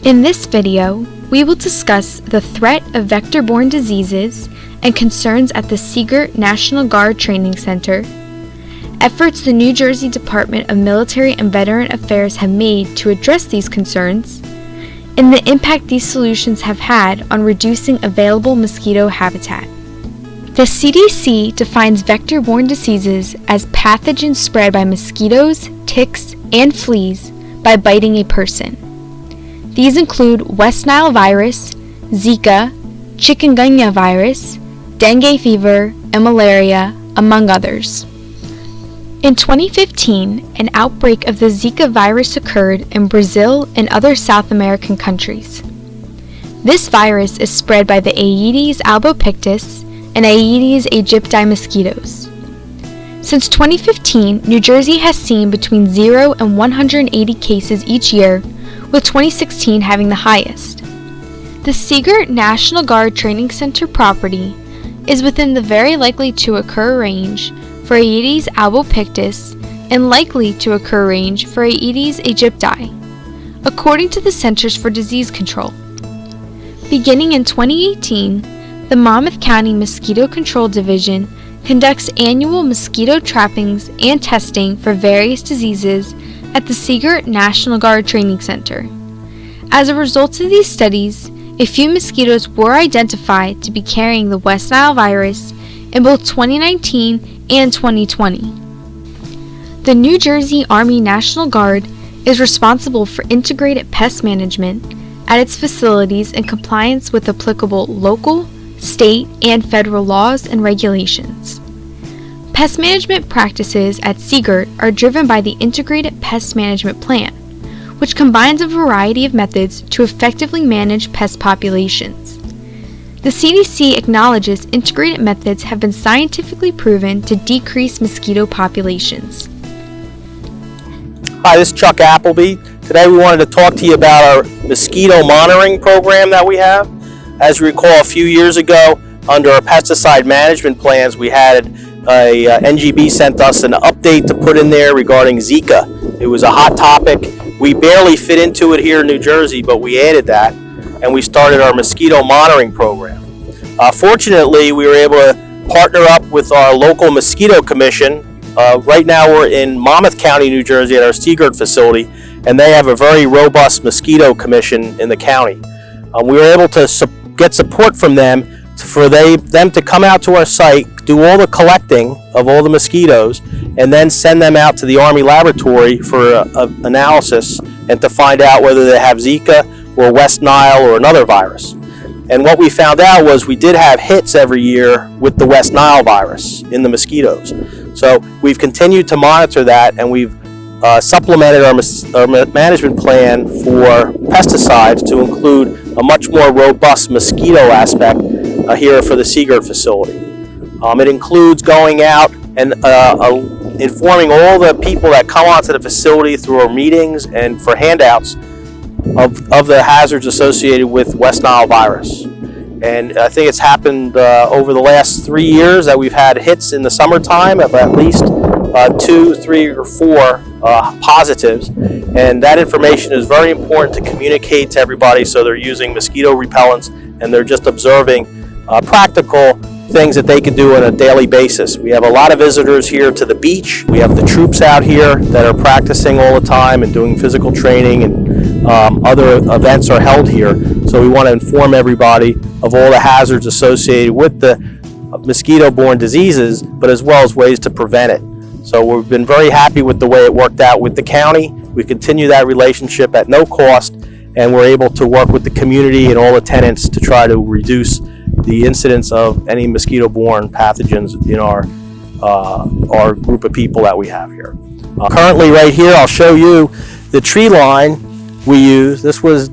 In this video, we will discuss the threat of vector-borne diseases and concerns at the Girt National Guard Training Center, efforts the New Jersey Department of Military and Veteran Affairs have made to address these concerns, and the impact these solutions have had on reducing available mosquito habitat. The CDC defines vector-borne diseases as pathogens spread by mosquitoes, ticks, and fleas by biting a person. These include West Nile virus, Zika, chikungunya virus, dengue fever, and malaria, among others. In 2015, an outbreak of the Zika virus occurred in Brazil and other South American countries. This virus is spread by the Aedes albopictus and Aedes aegypti mosquitoes. Since 2015, New Jersey has seen between 0 and 180 cases each year, with 2016 having the highest. The Girt National Guard Training Center property is within the very likely to occur range for Aedes albopictus and likely to occur range for Aedes aegypti, according to the Centers for Disease Control. Beginning in 2018, the Monmouth County Mosquito Control Division conducts annual mosquito trappings and testing for various diseases at the Girt National Guard Training Center. As a result of these studies, a few mosquitoes were identified to be carrying the West Nile virus in both 2019 and 2020. The New Jersey Army National Guard is responsible for integrated pest management at its facilities in compliance with applicable local, state, and federal laws and regulations. Pest management practices at Girt are driven by the Integrated Pest Management Plan, which combines a variety of methods to effectively manage pest populations. The CDC acknowledges integrated methods have been scientifically proven to decrease mosquito populations. Hi, this is Chuck Appleby. Today we wanted to talk to you about our mosquito monitoring program that we have. As you recall, a few years ago, under our pesticide management plans, we had NGB sent us an update to put in there regarding Zika. It was a hot topic. We barely fit into it here in New Jersey, but we added that, and we started our mosquito monitoring program. Fortunately, we were able to partner up with our local mosquito commission. Right now we're in Monmouth County, New Jersey at our Girt facility, and they have a very robust mosquito commission in the county. We were able to get support from them for them to come out to our site, do all the collecting of all the mosquitoes, and then send them out to the Army laboratory for analysis and to find out whether they have Zika or West Nile or another virus. And what we found out was we did have hits every year with the West Nile virus in the mosquitoes. So we've continued to monitor that, and we've supplemented our management plan for pesticides to include a much more robust mosquito aspect here for the Girt facility. It includes going out and informing all the people that come onto the facility through our meetings and for handouts of the hazards associated with West Nile virus. And I think it's happened over the last 3 years that we've had hits in the summertime of at least 2, 3, or 4 positives, and that information is very important to communicate to everybody so they're using mosquito repellents and they're just observing practical things that they can do on a daily basis. We have a lot of visitors here to the beach. We have the troops out here that are practicing all the time and doing physical training, and other events are held here. So we want to inform everybody of all the hazards associated with the mosquito-borne diseases, but as well as ways to prevent it. So we've been very happy with the way it worked out with the county. We continue that relationship at no cost, and we're able to work with the community and all the tenants to try to reduce the incidence of any mosquito-borne pathogens in our group of people that we have here. Currently right here, I'll show you the tree line we use. This was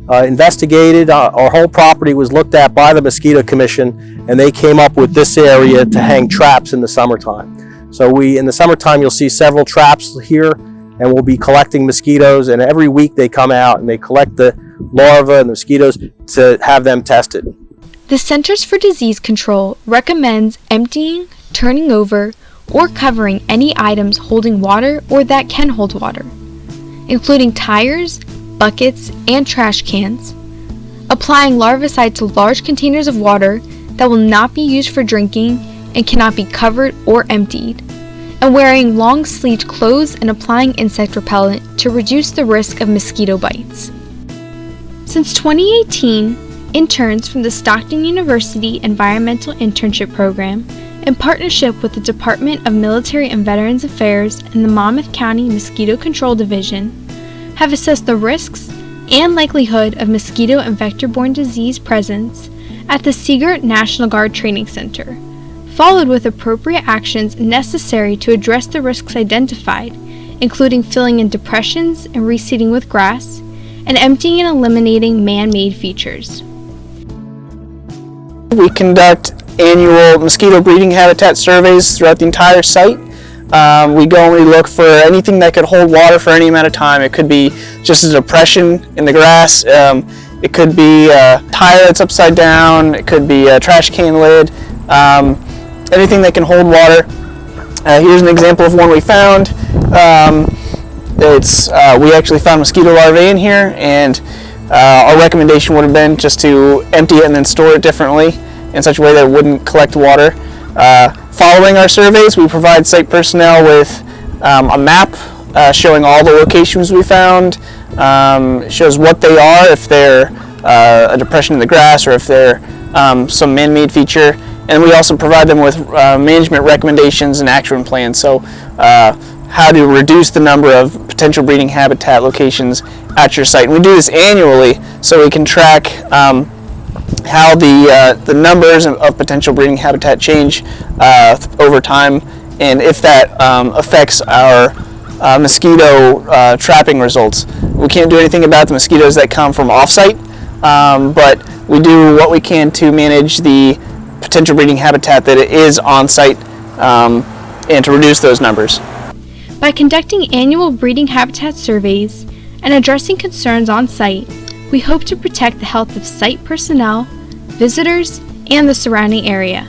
investigated. Our whole property was looked at by the Mosquito Commission, and they came up with this area to hang traps in the summertime. So in the summertime, you'll see several traps here, and we'll be collecting mosquitoes, and every week they come out and they collect the larvae and the mosquitoes to have them tested. The Centers for Disease Control recommends emptying, turning over, or covering any items holding water or that can hold water, including tires, buckets, and trash cans, applying larvicide to large containers of water that will not be used for drinking and cannot be covered or emptied, and wearing long-sleeved clothes and applying insect repellent to reduce the risk of mosquito bites. Since 2018, interns from the Stockton University Environmental Internship Program, in partnership with the Department of Military and Veterans Affairs and the Monmouth County Mosquito Control Division, have assessed the risks and likelihood of mosquito and vector-borne disease presence at the Girt National Guard Training Center, followed with appropriate actions necessary to address the risks identified, including filling in depressions and reseeding with grass, and emptying and eliminating man-made features. We conduct annual mosquito breeding habitat surveys throughout the entire site. We go and we look for anything that could hold water for any amount of time. It could be just a depression in the grass. It could be a tire that's upside down. It could be a trash can lid. Anything that can hold water. Here's an example of one we found. We actually found mosquito larvae in here, and our recommendation would have been just to empty it and then store it differently in such a way that it wouldn't collect water. Following our surveys, we provide site personnel with a map showing all the locations we found. It shows what they are, if they're a depression in the grass or if they're some man-made feature. And we also provide them with management recommendations and action plans. So how to reduce the number of potential breeding habitat locations at your site. And we do this annually so we can track how the numbers of potential breeding habitat change over time, and if that affects our mosquito trapping results. We can't do anything about the mosquitoes that come from off-site, but we do what we can to manage the potential breeding habitat that is on-site and to reduce those numbers. By conducting annual breeding habitat surveys and addressing concerns on site, we hope to protect the health of site personnel, visitors, and the surrounding area.